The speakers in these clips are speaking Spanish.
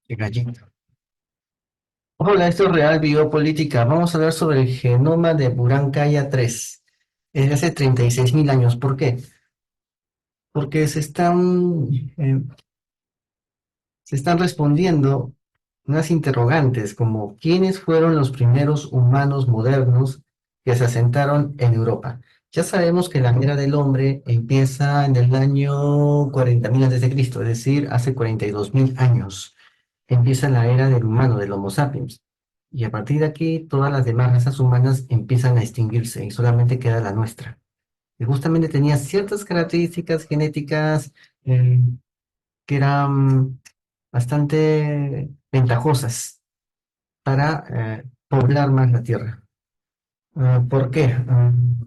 De gallito. Hola, esto es Real Biopolítica. Vamos a hablar sobre el genoma de Burankaya 3. Es de hace 36.000 años. ¿Por qué? Porque eh, se están respondiendo unas interrogantes como ¿quiénes fueron los primeros humanos modernos que se asentaron en Europa? Ya sabemos que la era del hombre empieza en el año 40.000 antes de Cristo, es decir, hace 42.000 años. Empieza la era del humano, del Homo sapiens. Y a partir de aquí, todas las demás razas humanas empiezan a extinguirse y solamente queda la nuestra. Y justamente tenía ciertas características genéticas eh, que eran bastante ventajosas para poblar más la Tierra. ¿Por qué?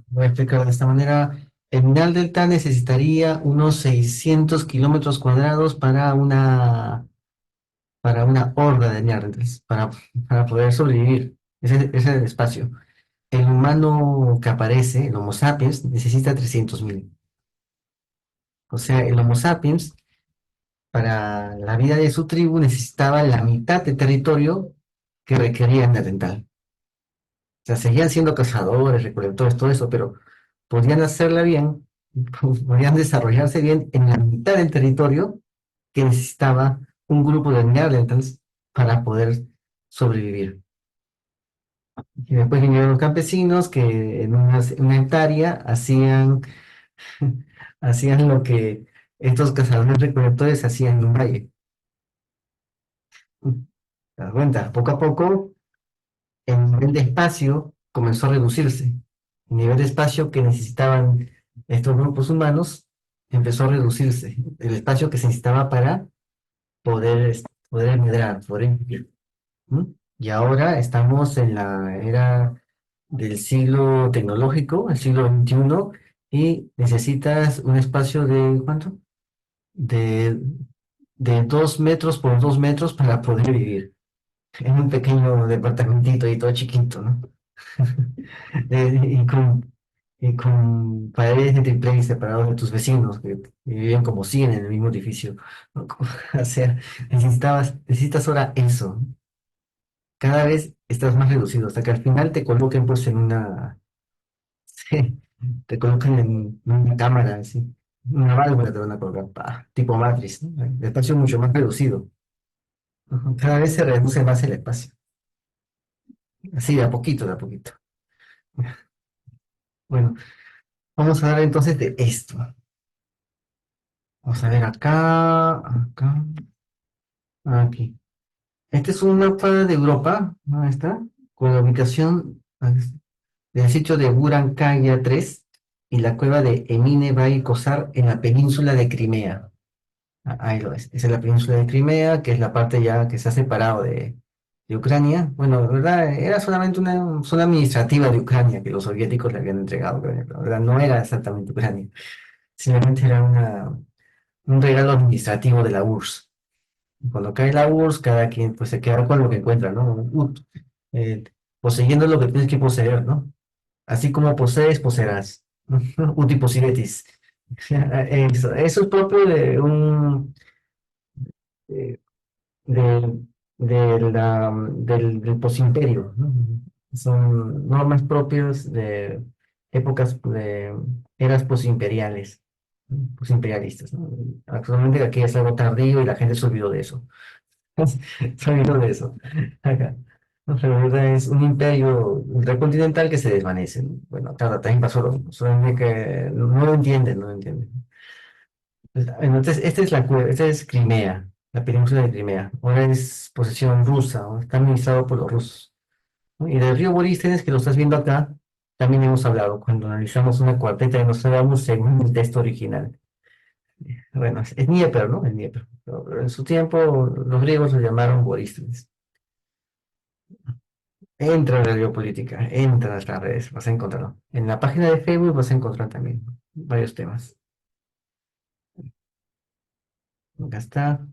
Voy a explicar de esta manera. El mineral delta necesitaría unos 600 kilómetros cuadrados para una horda de neandertales, para poder sobrevivir. Ese es el espacio. El humano que aparece, el Homo sapiens, necesita 300.000. O sea, el Homo sapiens, para la vida de su tribu, necesitaba la mitad de territorio que requería el Neandertal. O sea, seguían siendo cazadores, recolectores, todo eso, pero podían hacerla bien, podían desarrollarse bien en la mitad del territorio que necesitaba un grupo de Neanderthals para poder sobrevivir. Y después vinieron los campesinos que en una hectárea hacían lo que estos cazadores recolectores hacían en un valle. ¿Te das cuenta? Poco a poco el nivel de espacio comenzó a reducirse. El nivel de espacio que necesitaban estos grupos humanos empezó a reducirse. El espacio que se necesitaba para poder medrar, poder vivir. ¿Mm? Y ahora estamos en la era del siglo tecnológico, el siglo XXI, y necesitas un espacio de, ¿cuánto? De, de 2 metros por 2 metros para poder vivir en un pequeño departamentito y todo chiquito, ¿no? Y con paredes de triplex separados de tus vecinos que viven como 100 en el mismo edificio, ¿no? O sea, necesitas ahora eso. Cada vez estás más reducido hasta que al final te coloquen pues en una, sí, te colocan en una cámara, así, una válvula te van a colocar, tipo Matrix, ¿no? El espacio mucho más reducido. Ujú. Cada vez se reduce más el espacio, así de a poquito, de a poquito. Bueno, vamos a hablar entonces de esto. Vamos a ver acá, aquí. Este es un mapa de Europa, ¿no? Ahí está, con la ubicación del sitio de Burankaya 3 y la cueva de Emine Bay Kosar en la península de Crimea. Ahí lo es. Esa es la península de Crimea, que es la parte ya que se ha separado de Ucrania. Bueno, la verdad, era solamente una zona administrativa de Ucrania que los soviéticos le habían entregado a Ucrania, pero la verdad no era exactamente Ucrania. Simplemente era un regalo administrativo de la URSS. Y cuando cae la URSS, cada quien pues se queda con lo que encuentra, ¿no? Eh, Poseyendo lo que tienes que poseer, ¿no? Así como posees, poseerás. Uti possidetis. Eso es propio eh, de, del posimperio, ¿no? Son normas propias de épocas de eras posimperiales, ¿no? Posimperialistas, ¿no? Actualmente aquí es algo tardío y la gente se olvidó de eso. Se olvidó de eso. Acá. No, pero la verdad es un imperio ultracontinental que se desvanece, ¿no? Bueno, claro, también pasó lo mismo, solamente que no lo entienden, no lo entienden. Entonces, esta es Crimea, la península de Crimea. Ahora es posesión rusa, ¿no? Está administrado por los rusos, ¿no? Y del río Borístenes, que lo estás viendo acá, también hemos hablado cuando analizamos una cuarteta y nos hablamos según el texto original. Bueno, es Dnieper, ¿no? El Dnieper. Pero en su tiempo los griegos lo llamaron Borístenes. Entra en la biopolítica, entra en nuestras redes, vas a encontrarlo. En la página de Facebook vas a encontrar también varios temas. Acá está.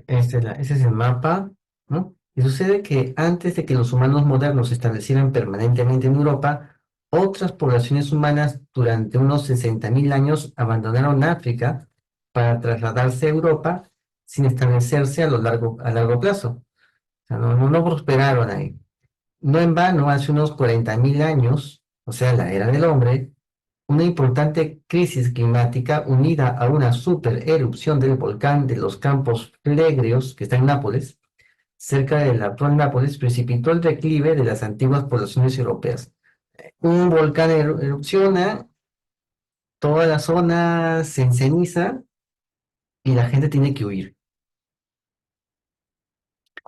Ese es el mapa, ¿no? Y sucede que antes de que los humanos modernos se establecieran permanentemente en Europa, otras poblaciones humanas durante unos 60.000 años abandonaron África para trasladarse a Europa sin establecerse a largo plazo. O sea, no prosperaron ahí. No en vano, hace unos 40.000 años, o sea, la era del hombre, una importante crisis climática unida a una super erupción del volcán de los Campos Flegreos, que está en Nápoles, cerca del actual Nápoles, precipitó el declive de las antiguas poblaciones europeas. Un volcán erupciona, toda la zona se enceniza y la gente tiene que huir.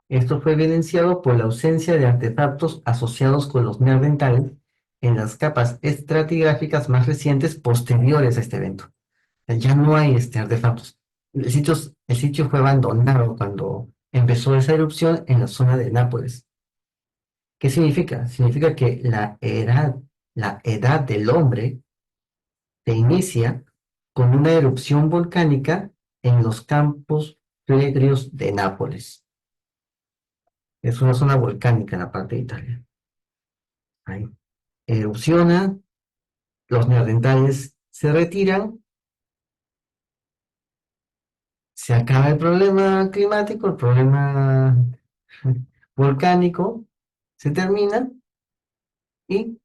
Esto fue evidenciado por la ausencia de artefactos asociados con los neandertales en las capas estratigráficas más recientes posteriores a este evento. Ya no hay artefactos. El sitio fue abandonado cuando empezó esa erupción en la zona de Nápoles. ¿Qué significa? Significa que la edad del hombre se inicia con una erupción volcánica en los campos flegrios de Nápoles. Es una zona volcánica en la parte de Italia. Ahí erupciona, los neandertales se retiran, se acaba el problema climático, el problema volcánico, se termina y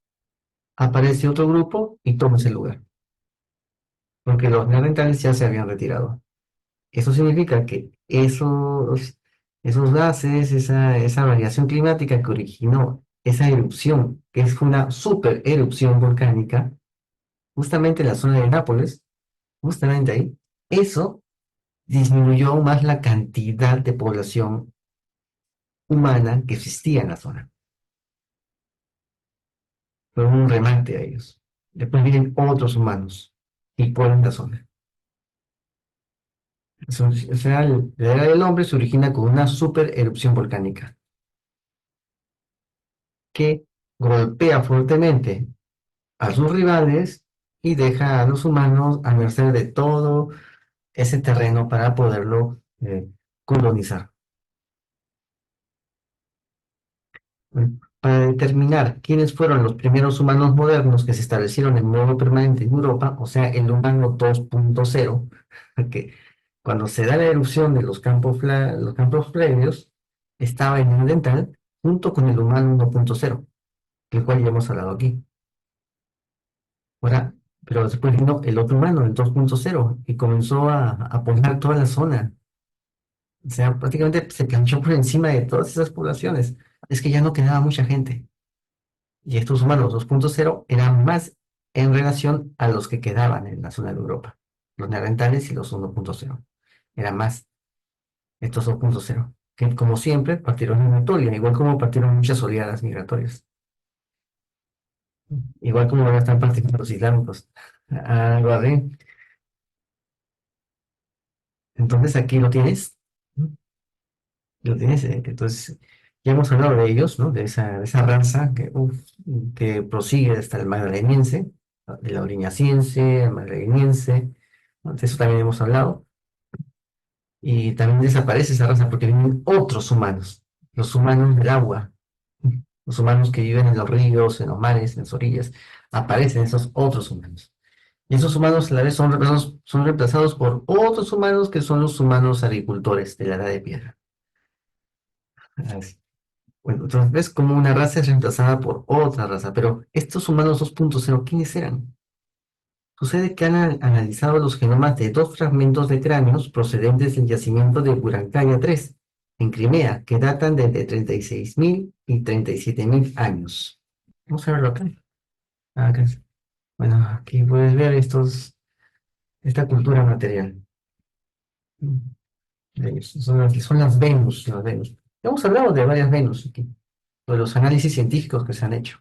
aparece otro grupo y toma ese lugar, porque los neandertales ya se habían retirado. Eso significa que esos gases, esa variación climática que originó esa erupción, que fue una super erupción volcánica, justamente en la zona de Nápoles, justamente ahí, eso disminuyó aún más la cantidad de población humana que existía en la zona. Fue un remate a ellos. Después vienen otros humanos y pueblan la zona. O sea, la era del hombre se origina con una super erupción volcánica que golpea fuertemente a sus rivales y deja a los humanos a merced de todo ese terreno para poderlo colonizar. Para determinar quiénes fueron los primeros humanos modernos que se establecieron en modo permanente en Europa, o sea, el humano 2.0, que cuando se da la erupción de los campos previos, estaba en el dental junto con el humano 1.0, del cual ya hemos hablado aquí. Ahora, pero después vino el otro humano, el 2.0, y comenzó a poblar toda la zona. O sea, prácticamente se planchó por encima de todas esas poblaciones. Es que ya no quedaba mucha gente. Y estos humanos 2.0 eran más en relación a los que quedaban en la zona de Europa. Los neandertales y los 1.0. Eran más estos 2.0. Que como siempre partieron en Anatolia, igual como partieron muchas oleadas migratorias. Igual como ahora están partiendo los islámicos. Algo así. Entonces aquí lo tienes. Lo tienes. Entonces, ya hemos hablado de ellos, ¿no? De esa raza que prosigue hasta el magdaleniense, de la oriñaciense, el magdaleniense, ¿no? De eso también hemos hablado. Y también desaparece esa raza porque vienen otros humanos, los humanos del agua, los humanos que viven en los ríos, en los mares, en las orillas. Aparecen esos otros humanos. Y esos humanos a la vez son reemplazados por otros humanos que son los humanos agricultores de la edad de piedra. Así. Bueno, entonces ves como una raza es reemplazada por otra raza, pero estos humanos 2.0, ¿quiénes eran? Sucede que han analizado los genomas de dos fragmentos de cráneos procedentes del yacimiento de Burancaya 3, en Crimea, que datan de entre 36.000 y 37.000 años. Vamos a verlo acá. Acá. Bueno, aquí puedes ver esta cultura material. Son las Venus, las Venus. Hemos hablado de varias Venus aquí, de los análisis científicos que se han hecho.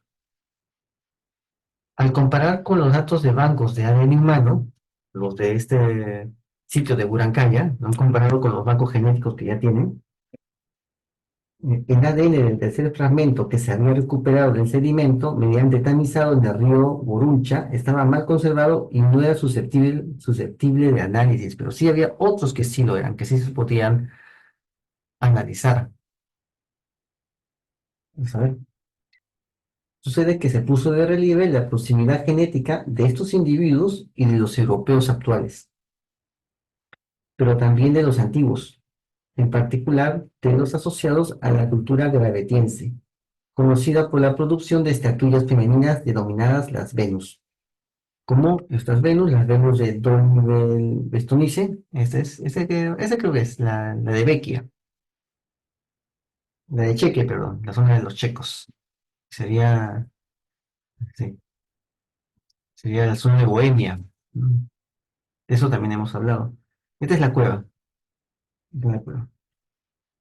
Al comparar con los datos de bancos de ADN humano, los de este sitio de Burancaya, lo han comparado con los bancos genéticos que ya tienen, el ADN del tercer fragmento que se había recuperado del sedimento mediante tamizado en el río Boruncha estaba mal conservado y no era susceptible de análisis, pero sí había otros que sí lo eran, que sí se podían analizar. Vamos a ver. Sucede que se puso de relieve la proximidad genética de estos individuos y de los europeos actuales, pero también de los antiguos. en particular de los asociados a la cultura gravetiense, conocida por la producción de estatuillas femeninas denominadas las Venus. Como estas Venus, las Venus de Don Bestonice, ese creo que es la de Vecchia, la de Cheque, perdón, la zona de los checos. Sería, sí, sería la zona de Bohemia. De eso también hemos hablado. Esta es la cueva. Esta es la cueva.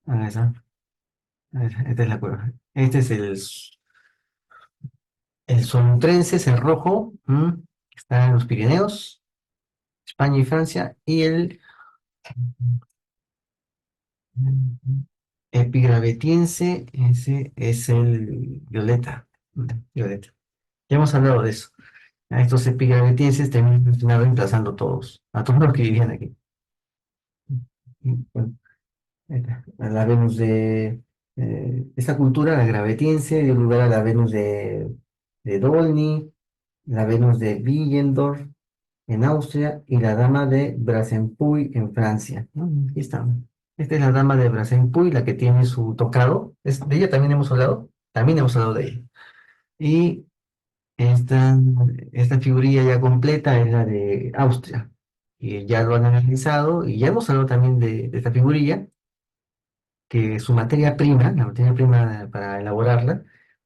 Ah, esta es la cueva. Este es el Solutrense, el rojo, que está en los Pirineos, España y Francia, y el Epigravetiense, ese es el violeta. Violeta. Ya hemos hablado de eso. A estos epigravetienses terminaron reemplazando a todos los que vivían aquí. Bueno, a la Venus de esta cultura, la gravetiense, dio lugar a la Venus de Dolny, la Venus de Willendorf en Austria y la Dama de Brazenpuy en Francia. Aquí están. Esta es la Dama de Brazenpuy, la que tiene su tocado. De ella también hemos hablado de ella. Y esta, esta figurilla ya completa es la de Austria. Y ya lo han analizado y ya hemos hablado también de esta figurilla que su materia prima, la materia prima para elaborarla,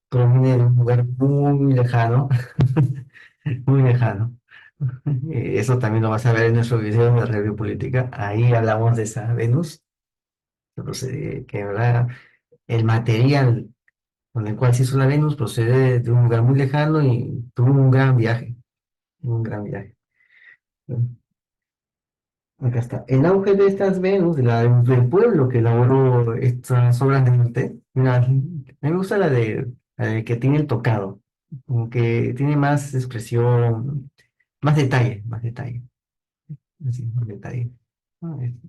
proviene de un lugar muy lejano, muy lejano. Eso también lo vas a ver en nuestro video de review política. Ahí hablamos de esa Venus, que ¿verdad? El material con el cual se hizo la Venus procede de un lugar muy lejano y tuvo un gran viaje, un gran viaje. Acá está. El auge de estas Venus, del pueblo que elaboró estas obras de arte. Mira, a mí me gusta la de que tiene el tocado, como que tiene más expresión, más detalle, más detalle. Sí, más detalle.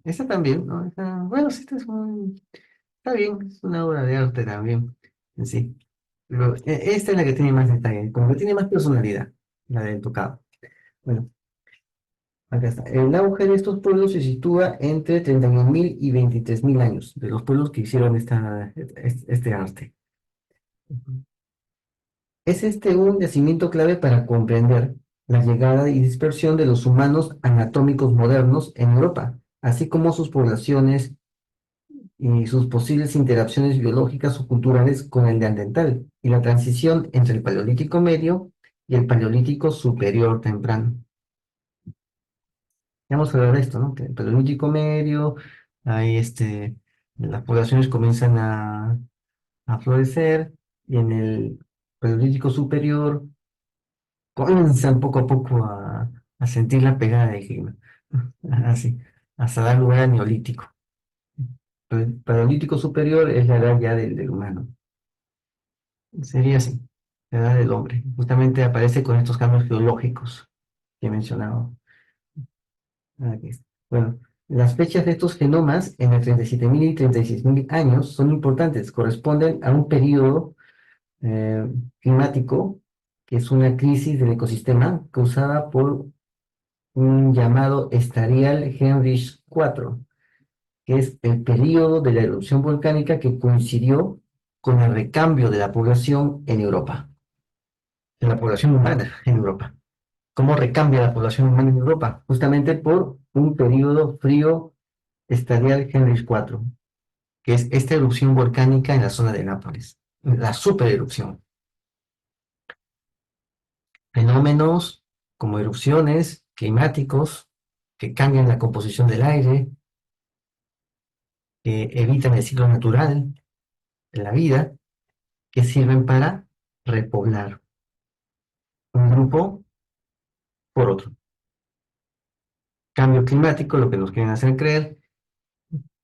Esta también, ¿no? Bueno, sí, está bien, es una obra de arte también, en sí. Pero esta es la que tiene más detalle, como que tiene más personalidad, la del tocado. Bueno, acá está. El auge de estos pueblos se sitúa entre 31.000 y 23.000 años, de los pueblos que hicieron este arte. Es este un yacimiento clave para comprender la llegada y dispersión de los humanos anatómicos modernos en Europa, así como sus poblaciones y sus posibles interacciones biológicas o culturales con el neandertal, y la transición entre el Paleolítico Medio y el Paleolítico Superior temprano. Ya vamos a hablar de esto, ¿no? Que el Paleolítico Medio, ahí las poblaciones comienzan a florecer, y en el Paleolítico Superior comienzan poco a poco a sentir la pegada del clima. Así, hasta dar lugar al Neolítico. El Paleolítico Superior es la edad ya del humano. Sería así, la edad del hombre. Justamente aparece con estos cambios geológicos que he mencionado. Aquí está. Bueno, las fechas de estos genomas en el 37.000 y 36.000 años son importantes. Corresponden a un periodo eh, climático que es una crisis del ecosistema causada por un llamado estarial Heinrich IV, que es el periodo de la erupción volcánica que coincidió con el recambio de la población en Europa, de la población humana en Europa. ¿Cómo recambia la población humana en Europa? Justamente por un periodo frío estadial Heinrich IV, que es esta erupción volcánica en la zona de Nápoles, la supererupción. Fenómenos como erupciones, climáticos, que cambian la composición del aire, que evitan el ciclo natural de la vida, que sirven para repoblar un grupo por otro. Cambio climático, lo que nos quieren hacer creer.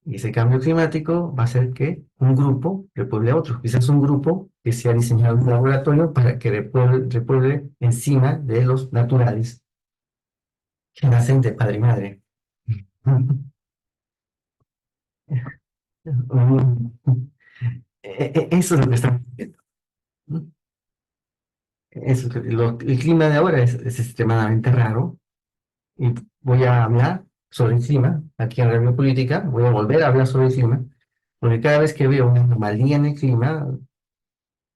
Y ese cambio climático va a hacer que un grupo repueble a otro. Quizás un grupo que se ha diseñado en un laboratorio para que repueble encima de los naturales que nacen de padre y madre. Eso es lo que estamos viendo. El clima de ahora es extremadamente raro y voy a hablar. sobre el clima, aquí en Radio Política, voy a volver a hablar sobre el clima, porque cada vez que veo una anomalía en el clima,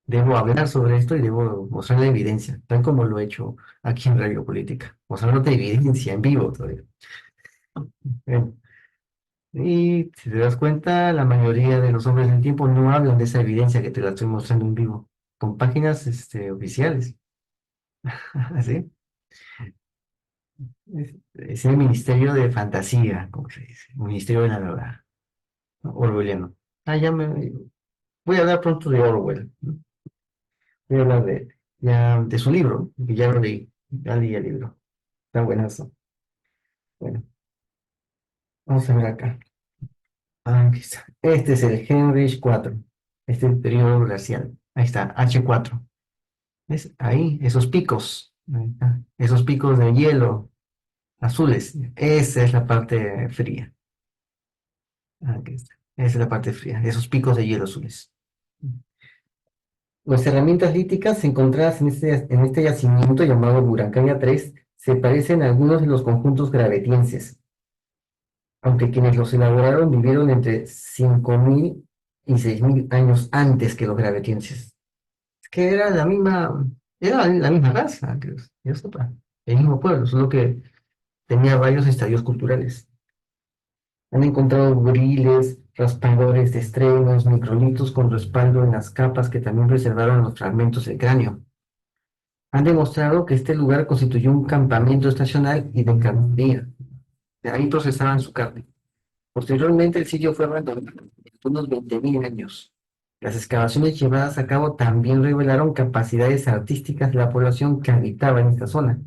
debo hablar sobre esto y debo mostrar la evidencia, tal como lo he hecho aquí en Radio Política, mostrándote evidencia en vivo todavía. Bien. Y si te das cuenta, la mayoría de los hombres del tiempo no hablan de esa evidencia que te la estoy mostrando en vivo, con páginas oficiales. ¿Así? Es el Ministerio de Fantasía, como se dice, el Ministerio de la Verdad, ¿no? Orwelliano. Ah, voy a hablar pronto de Orwell, ¿no? Voy a hablar de su libro, que ya lo leí, ya leí el libro. Está buenazo. Bueno, vamos a ver acá. Ah, aquí está. Este es el Heinrich 4. Este es el periodo glacial. Ahí está, H4. ¿Ves? Ahí, esos picos. Ahí está. Esos picos de hielo azules. Esa es la parte fría. Aquí está. Esa es la parte fría. Esos picos de hielo azules. Las herramientas líticas encontradas en este yacimiento llamado Burancaya 3 se parecen a algunos de los conjuntos gravetienses, aunque quienes los elaboraron vivieron entre 5.000 y 6.000 años antes que los gravetienses. Es que era la misma raza, que yo sepa, el mismo pueblo, solo que tenía varios estadios culturales. Han encontrado buriles, raspadores de estrenos, microlitos con respaldo en las capas que también preservaron los fragmentos del cráneo. Han demostrado que este lugar constituyó un campamento estacional y de carnicería. De ahí procesaban su carne. Posteriormente, el sitio fue abandonado por unos 20.000 años. Las excavaciones llevadas a cabo también revelaron capacidades artísticas de la población que habitaba en esta zona.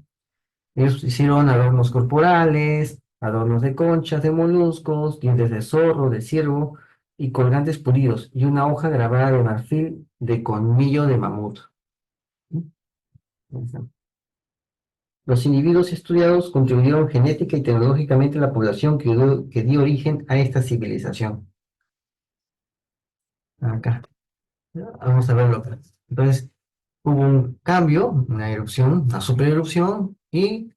Ellos hicieron adornos corporales, adornos de conchas, de moluscos, dientes de zorro, de ciervo y colgantes pulidos, y una hoja grabada de marfil de colmillo de mamut. Los individuos estudiados contribuyeron genética y tecnológicamente a la población que dio origen a esta civilización. Acá, vamos a verlo acá. Entonces, hubo un cambio, una erupción, una supererupción, y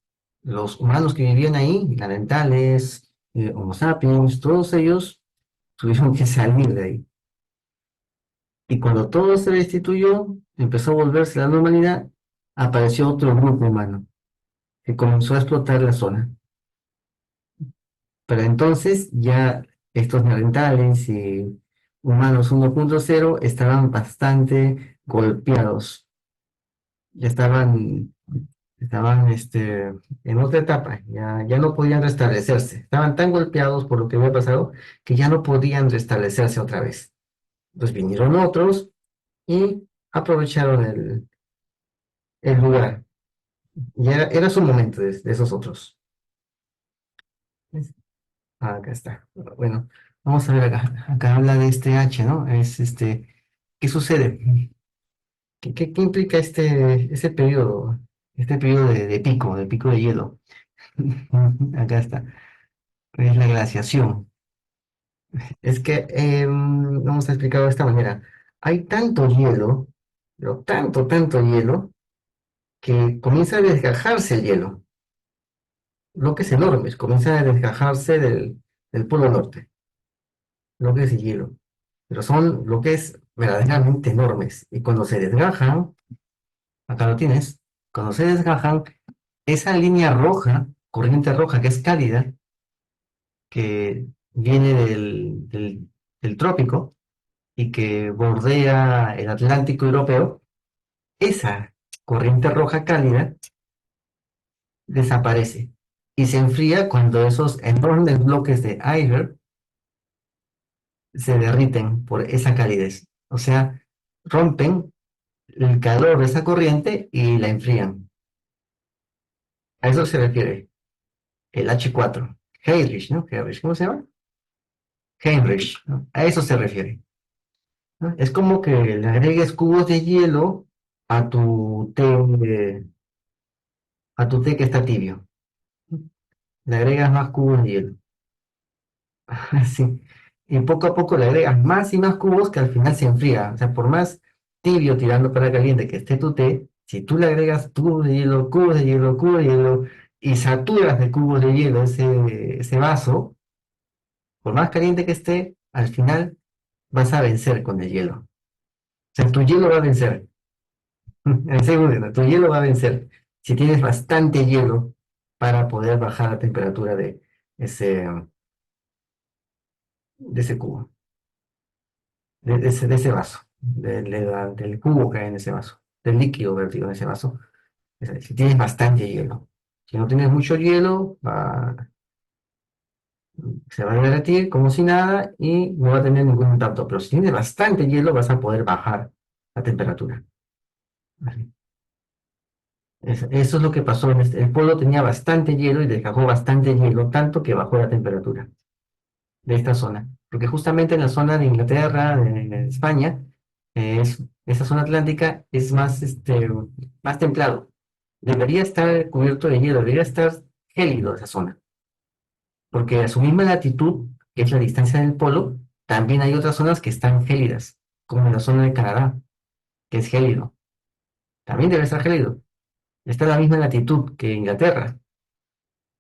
los humanos que vivían ahí, neandertales, Homo sapiens, todos ellos tuvieron que salir de ahí. Y cuando todo se destituyó, empezó a volverse la normalidad, apareció otro grupo humano que comenzó a explotar la zona. Pero entonces ya estos neandertales y humanos 1.0 estaban bastante golpeados, ya estaban en otra etapa, ya no podían restablecerse, estaban tan golpeados por lo que había pasado que ya no podían restablecerse otra vez. Entonces vinieron otros y aprovecharon el lugar. Y era su momento de esos otros. Acá está. Bueno, vamos a ver acá. Acá habla de este H, ¿no? ¿Qué sucede? ¿Qué implica ese periodo? Este periodo de pico de hielo. Acá está. Es la glaciación. Es que, vamos a explicarlo de esta manera. Hay tanto hielo, pero tanto, tanto hielo, que comienza a desgajarse el hielo. Bloques enormes, comienza a desgajarse del polo norte. Bloques de hielo. Pero son bloques verdaderamente enormes. Y cuando se desgajan, acá lo tienes, cuando se desgajan, esa línea roja, corriente roja que es cálida, que viene del trópico y que bordea el Atlántico europeo, esa corriente roja cálida desaparece y se enfría cuando esos enormes bloques de aire se derriten por esa calidez. O sea, rompen el calor de esa corriente y la enfrían. A eso se refiere el H4. Heinrich, ¿no? Heinrich, ¿cómo se llama? Heinrich, ¿no? A eso se refiere, ¿no? Es como que le agregues cubos de hielo a tu té, a tu té que está tibio. Le agregas más cubos de hielo. Así. Y poco a poco le agregas más y más cubos que al final se enfría. O sea, por más tibio tirando para caliente que esté tu té, si tú le agregas cubos de hielo, cubos de hielo, cubos de hielo, y saturas de cubos de hielo ese vaso, por más caliente que esté, al final vas a vencer con el hielo. O sea, tu hielo va a vencer. En segundo, tu hielo va a vencer. Si tienes bastante hielo para poder bajar la temperatura ese, de ese cubo, de ese vaso, del cubo que hay en ese vaso, del líquido vertido en ese vaso. Es decir, si tienes bastante hielo. Si no tienes mucho hielo, se va a derretir como si nada y no va a tener ningún impacto. Pero si tienes bastante hielo, vas a poder bajar la temperatura. ¿Vale? Eso es lo que pasó. El pueblo tenía bastante hielo y dejó bastante hielo, tanto que bajó la temperatura de esta zona. Porque justamente en la zona de Inglaterra, de España, esa zona atlántica es más templado. Debería estar cubierto de hielo, debería estar gélido esa zona. Porque a su misma latitud, que es la distancia del polo, también hay otras zonas que están gélidas, como en la zona de Canadá, que es gélido. También debe estar gélido. Está a la misma latitud que Inglaterra,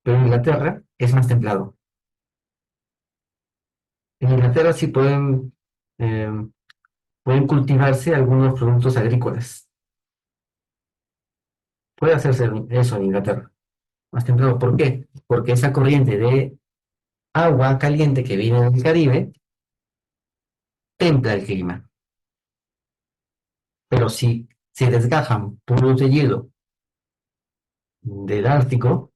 pero en Inglaterra es más templado. En Inglaterra sí eh, pueden cultivarse algunos productos agrícolas. Puede hacerse eso en Inglaterra, más templado. ¿Por qué? Porque esa corriente de agua caliente que viene del Caribe templa el clima. Pero si se desgajan puros de hielo del Ártico,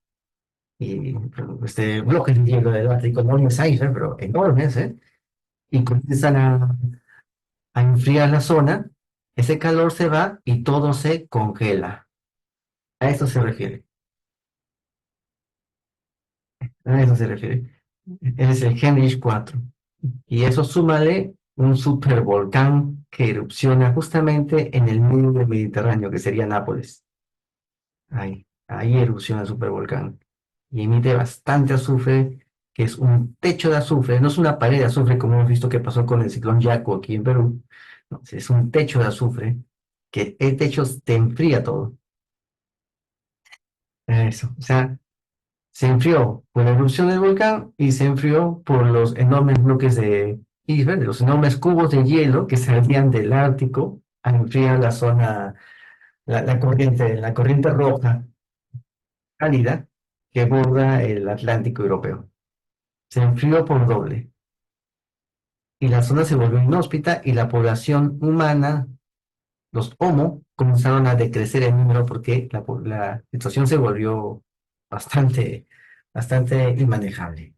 y bloques de hielo del Ártico, enormes icebergs, pero enormes, ¿eh? Y comienzan a enfriar la zona, ese calor se va y todo se congela. A eso se refiere. A eso se refiere. Ese es el Heinrich 4. Y eso súmale un supervolcán que erupciona justamente en el medio del Mediterráneo, que sería Nápoles. Ahí erupciona el supervolcán. Y emite bastante azufre, que es un techo de azufre. No es una pared de azufre como hemos visto que pasó con el ciclón Yaku aquí en Perú. No, es un techo de azufre, que el techo te enfría todo. Eso. O sea, se enfrió por la erupción del volcán y se enfrió por los enormes bloques de iceberg, de los enormes cubos de hielo que salían del Ártico a enfriar la zona, la corriente roja cálida que borda el Atlántico europeo. Se enfrió por doble y la zona se volvió inhóspita y la población humana, los Homo, comenzaron a decrecer en número porque la situación se volvió bastante, bastante inmanejable.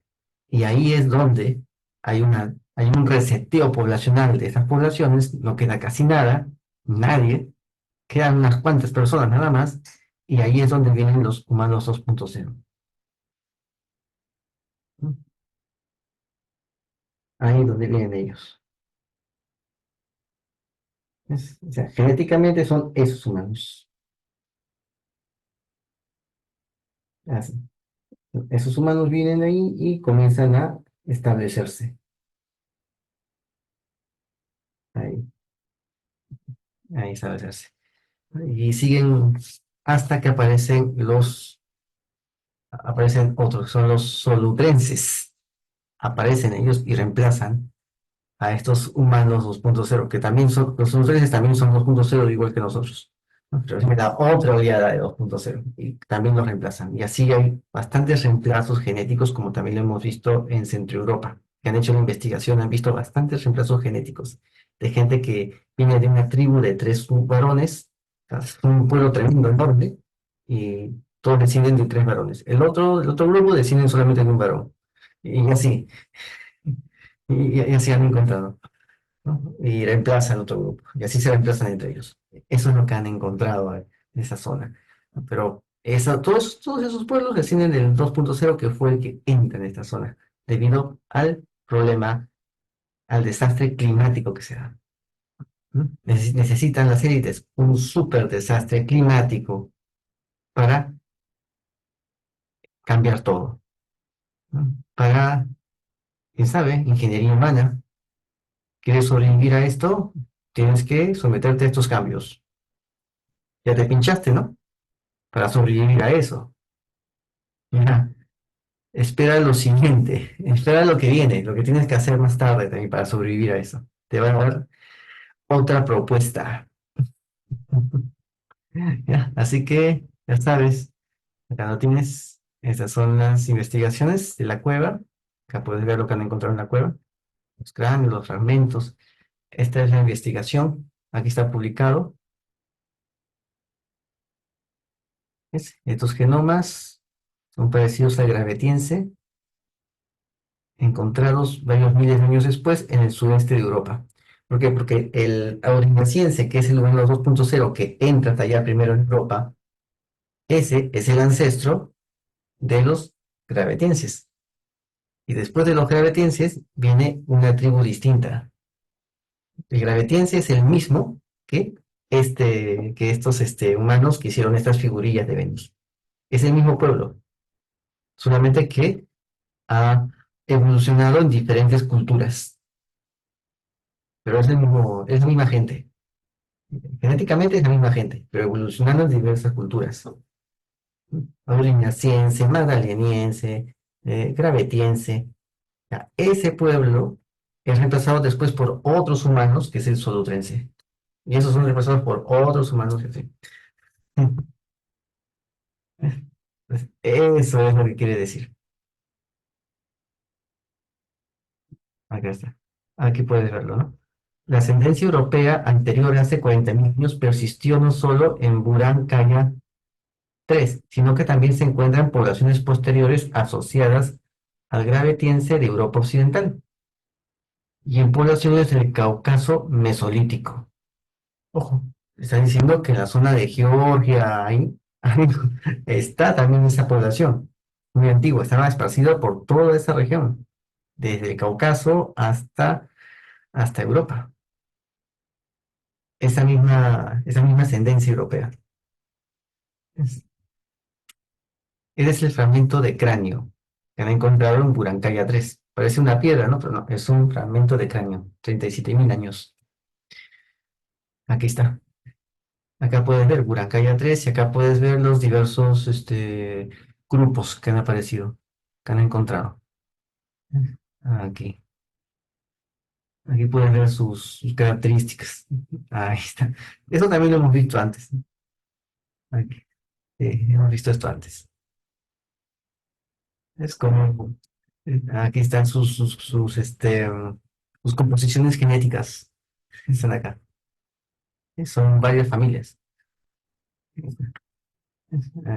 Y ahí es donde hay un reseteo poblacional de esas poblaciones, no queda casi nada, nadie, quedan unas cuantas personas nada más, y ahí es donde vienen los humanos 2.0. Ahí es donde vienen ellos. O sea, genéticamente son esos humanos. Así. Esos humanos vienen ahí y comienzan a establecerse. Ahí, ahí establecerse. Y siguen hasta que aparecen otros, son los solutrenses. Aparecen ellos y reemplazan a estos humanos 2.0, que también son, los solutrenses también son 2.0 igual que nosotros. ¿No? Pero es la otra oleada de 2.0 y también los reemplazan. Y así hay bastantes reemplazos genéticos, como también lo hemos visto en Centro Europa, que han hecho una investigación, han visto bastantes reemplazos genéticos de gente que viene de una tribu de tres varones, o sea, es un pueblo tremendo, enorme, y todos descienden de tres varones. El otro grupo descienden solamente de un varón. Y así, y así han encontrado, ¿no? Y reemplazan otro grupo, y así se reemplazan entre ellos. Eso es lo que han encontrado en esa zona. ¿No? Pero todos esos pueblos descienden del 2.0 que fue el que entra en esta zona, debido al problema, al desastre climático que se da. ¿No? Necesitan las élites un súper desastre climático para cambiar todo. ¿No? Para, quién sabe, ingeniería humana. ¿Quieres sobrevivir a esto? Tienes que someterte a estos cambios. Ya te pinchaste, ¿no? Para sobrevivir a eso. Mira, espera lo siguiente, espera lo que viene, lo que tienes que hacer más tarde también para sobrevivir a eso. Te van a dar otra propuesta. Ya, así que, ya sabes, acá lo tienes. Estas son las investigaciones de la cueva. Acá puedes ver lo que han encontrado en la cueva. Los cráneos, los fragmentos. Esta es la investigación. Aquí está publicado. ¿Ves? Estos genomas son parecidos al gravetiense, encontrados varios miles de años después en el sudeste de Europa. ¿Por qué? Porque el aurignaciense, que es el humano 2.0 que entra a tallar primero en Europa, ese es el ancestro de los gravetienses. Y después de los gravetienses viene una tribu distinta. El gravetiense es el mismo que, que estos humanos que hicieron estas figurillas de Venus. Es el mismo pueblo, solamente que ha evolucionado en diferentes culturas, pero es la misma gente. Genéticamente es la misma gente, pero evolucionando en diversas culturas. Aurignaciense, magdaleniense, gravetiense. Ya, ese pueblo es reemplazado después por otros humanos, que es el solutrense. Y esos son reemplazados por otros humanos, que sí. Pues eso es lo que quiere decir. Acá está. Aquí puedes verlo, ¿no? La ascendencia europea anterior a hace 40.000 años persistió no solo en Burán Kaya 3, sino que también se encuentran poblaciones posteriores asociadas al gravetiense de Europa Occidental y en poblaciones del Cáucaso Mesolítico. Ojo, está diciendo que en la zona de Georgia, ahí está también esa población muy antigua, estaba esparcida por toda esa región, desde el Cáucaso hasta Europa, esa misma ascendencia europea. Es, es el fragmento de cráneo que han encontrado en Burancaya 3. Parece una piedra, ¿no? Pero no, es un fragmento de cráneo, 37.000 años. Aquí está. Acá puedes ver Burancaya 3 y acá puedes ver los diversos grupos que han aparecido, que han encontrado. Aquí. Aquí puedes ver sus características. Ahí está. Eso también lo hemos visto antes. Aquí. Hemos visto esto antes. Es como, aquí están sus composiciones genéticas. Están acá. Son varias familias.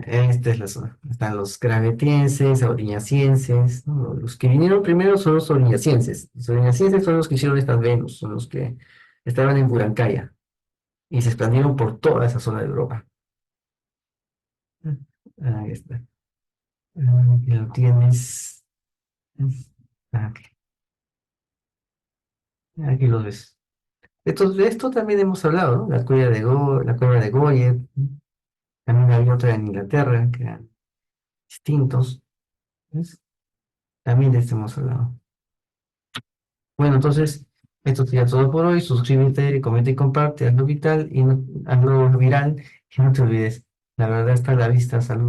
Esta es la zona. Están los gravetienses, auriñacienses, ¿no? Los que vinieron primero son los auriñacienses. Los auriñacienses son los que hicieron estas Venus, son los que estaban en Burancaya y se expandieron por toda esa zona de Europa. Ahí está. Aquí lo tienes. Aquí, aquí lo ves. De esto también hemos hablado, ¿no? La cueva de Goyer. También había otra en Inglaterra, que eran distintos. ¿Ves? También de esto hemos hablado. Bueno, entonces, esto sería todo por hoy. Suscríbete, comenta y comparte, hazlo vital y hazlo viral y no te olvides. La verdad está a la vista. Salud.